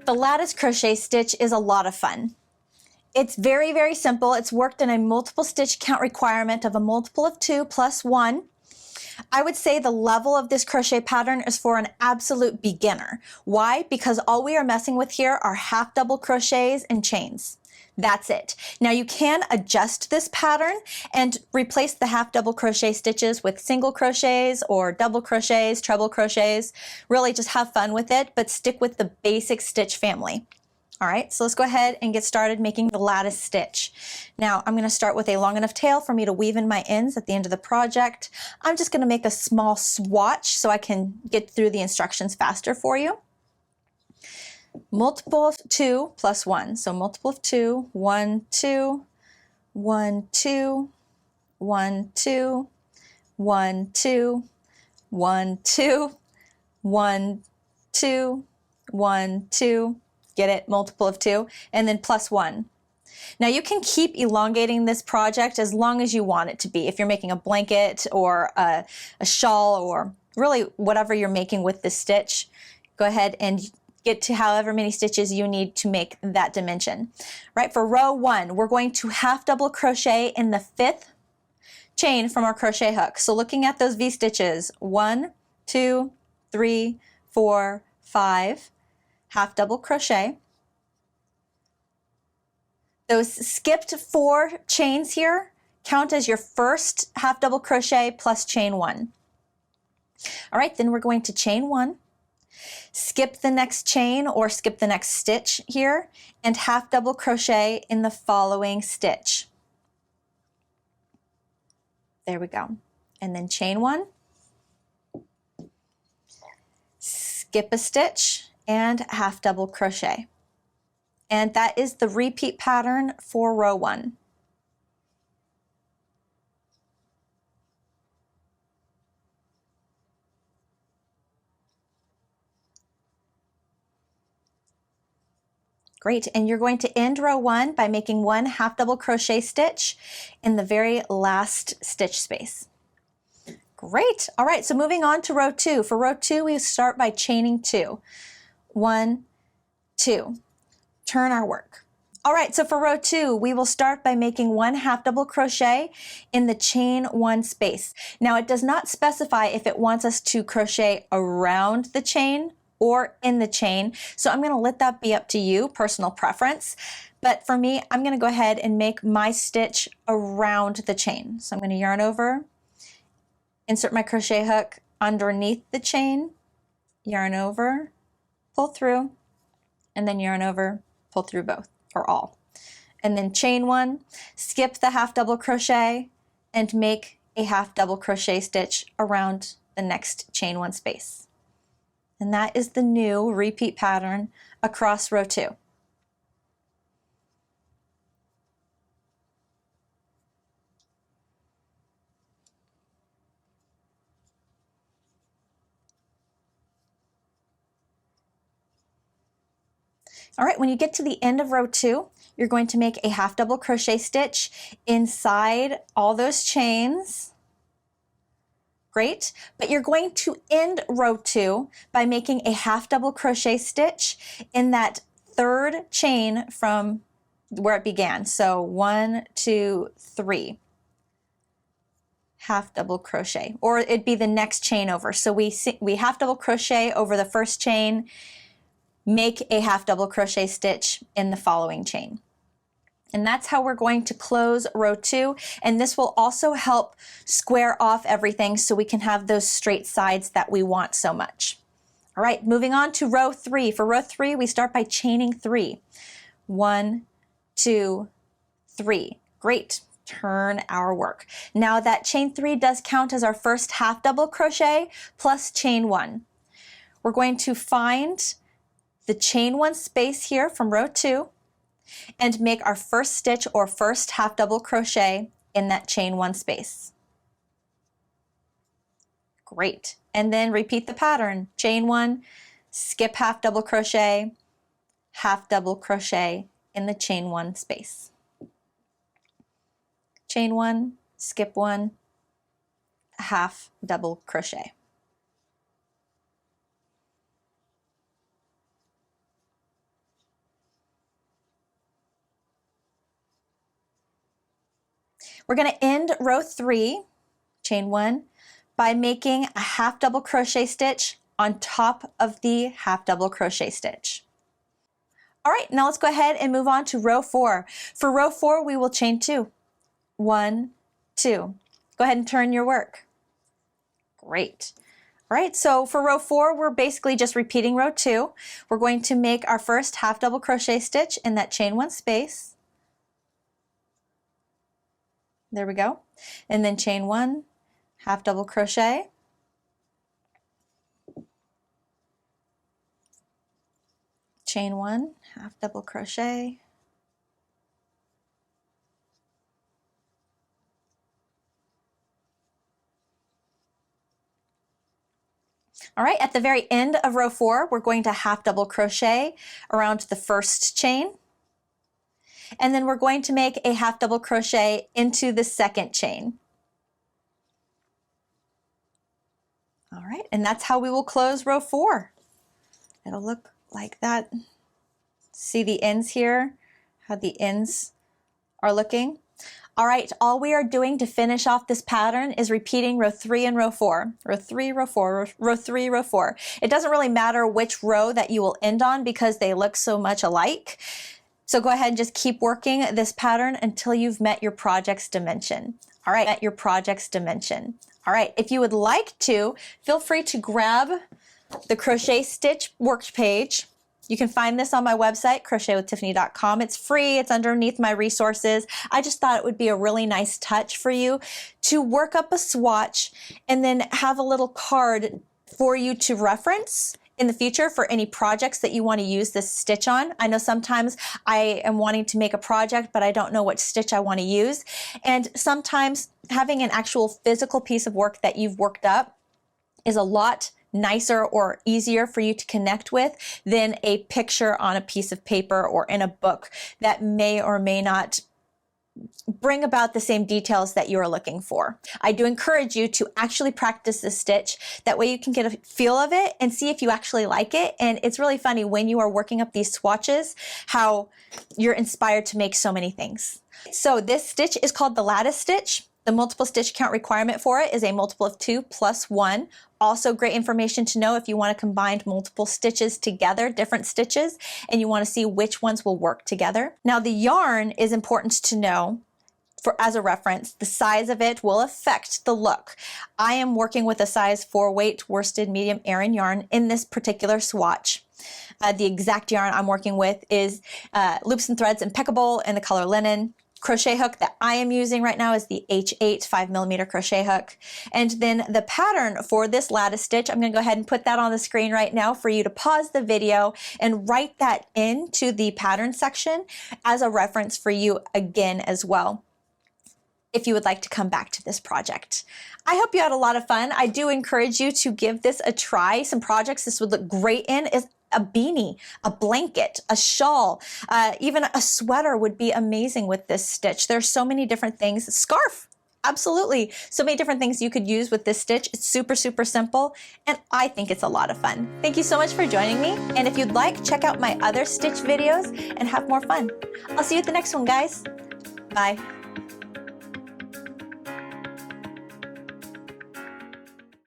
The lattice crochet stitch is a lot of fun. It's very, very simple. It's worked in a multiple stitch count requirement of a multiple of 2 plus 1. I would say the level of this crochet pattern is for an absolute beginner. Why? Because all we are messing with here are half double crochets and chains. That's it. Now you can adjust this pattern and replace the half double crochet stitches with single crochets or double crochets, treble crochets. Really just have fun with it, but stick with the basic stitch family. All right, so let's go ahead and get started making the lattice stitch. Now I'm going to start with a long enough tail for me to weave in my ends at the end of the project. I'm just going to make a small swatch so I can get through the instructions faster for you. Multiple of 2 plus 1. So multiple of 2, 1, 2, 1, 2, 1, 2, 1, 2, 1, 2, 1, 2, 1, 2. Get it? Multiple of 2, and then plus 1. Now you can keep elongating this project as long as you want it to be. If you're making a blanket or a shawl or really whatever you're making with this stitch, go ahead and get to however many stitches you need to make that dimension. Right, for row 1, we're going to half double crochet in the 5th chain from our crochet hook. So looking at those V stitches, 1, 2, 3, 4, 5, half double crochet. Those skipped 4 chains here count as your first half double crochet plus chain 1. All right, then we're going to chain 1, skip the next chain or skip the next stitch here, and half double crochet in the following stitch. There we go. And then chain 1, skip a stitch, and half double crochet. And that is the repeat pattern for row 1. Great, and you're going to end row 1 by making 1 half double crochet stitch in the very last stitch space. Great, all right, so moving on to row 2. For row 2, we start by chaining 2. 1, 2, turn our work. All right, so for row 2, we will start by making 1 half double crochet in the chain 1 space. Now it does not specify if it wants us to crochet around the chain or in the chain, so I'm going to let that be up to you, personal preference. But for me, I'm going to go ahead and make my stitch around the chain. So I'm going to yarn over, insert my crochet hook underneath the chain, yarn over, pull through, and then yarn over, pull through both or all. And then chain 1, skip the half double crochet, and make a half double crochet stitch around the next chain 1 space. And that is the new repeat pattern across row 2. All right, when you get to the end of row 2, you're going to make a half double crochet stitch inside all those chains. Great, but you're going to end row 2 by making a half double crochet stitch in that 3rd chain from where it began. So 1, 2, 3. Half double crochet, or it'd be the next chain over. So we half double crochet over the first chain, make a half double crochet stitch in the following chain. And that's how we're going to close row 2. And this will also help square off everything so we can have those straight sides that we want so much. All right, moving on to row 3. For row 3, we start by chaining 3. 1, 2, 3. Great. Turn our work. Now that chain 3 does count as our first half double crochet plus chain 1. We're going to find the chain 1 space here from row 2 and make our first stitch or first half double crochet in that chain 1 space. Great. And then repeat the pattern. Chain 1, skip half double crochet in the chain 1 space. Chain 1, skip 1, half double crochet. We're going to end row 3, chain 1, by making a half double crochet stitch on top of the half double crochet stitch. All right, now let's go ahead and move on to row 4. For row 4, we will chain 2. 1, 2. Go ahead and turn your work. Great. All right, so for row 4, we're basically just repeating row 2. We're going to make our first half double crochet stitch in that chain 1 space. There we go. And then chain 1, half double crochet. Chain 1, half double crochet. All right, at the very end of row 4, we're going to half double crochet around the first chain. And then we're going to make a half double crochet into the second chain. All right, and that's how we will close row 4. It'll look like that. See the ends here, how the ends are looking. All right, all we are doing to finish off this pattern is repeating row 3 and row 4. Row 3, row 4, row 3, row 4. It doesn't really matter which row that you will end on because they look so much alike. So go ahead and just keep working this pattern until you've met your project's dimension. All right, met your project's dimension. All right, if you would like to, feel free to grab the Crochet Stitch work page. You can find this on my website, crochetwithtiffany.com. It's free, it's underneath my resources. I just thought it would be a really nice touch for you to work up a swatch and then have a little card for you to reference in the future for any projects that you want to use this stitch on. I know sometimes I am wanting to make a project, but I don't know what stitch I want to use. And sometimes having an actual physical piece of work that you've worked up is a lot nicer or easier for you to connect with than a picture on a piece of paper or in a book that may or may not bring about the same details that you are looking for. I do encourage you to actually practice this stitch. That way you can get a feel of it and see if you actually like it. And it's really funny when you are working up these swatches, how you're inspired to make so many things. So this stitch is called the lattice stitch. The multiple stitch count requirement for it is a multiple of 2 plus 1. Also great information to know if you want to combine multiple stitches together, different stitches, and you want to see which ones will work together. Now the yarn is important to know as a reference. The size of it will affect the look. I am working with a size 4 weight worsted medium Aran yarn in this particular swatch. The exact yarn I'm working with is Loops and Threads Impeccable in the color linen. Crochet hook that I am using right now is the H8 5mm crochet hook. And then the pattern for this lattice stitch, I'm going to go ahead and put that on the screen right now for you to pause the video and write that into the pattern section as a reference for you again as well, if you would like to come back to this project. I hope you had a lot of fun. I do encourage you to give this a try. Some projects this would look great in is a beanie, a blanket, a shawl, even a sweater would be amazing with this stitch. There's so many different things. Scarf, absolutely. So many different things you could use with this stitch. It's super, super simple, and I think it's a lot of fun. Thank you so much for joining me. And if you'd like, check out my other stitch videos and have more fun. I'll see you at the next one, guys. Bye.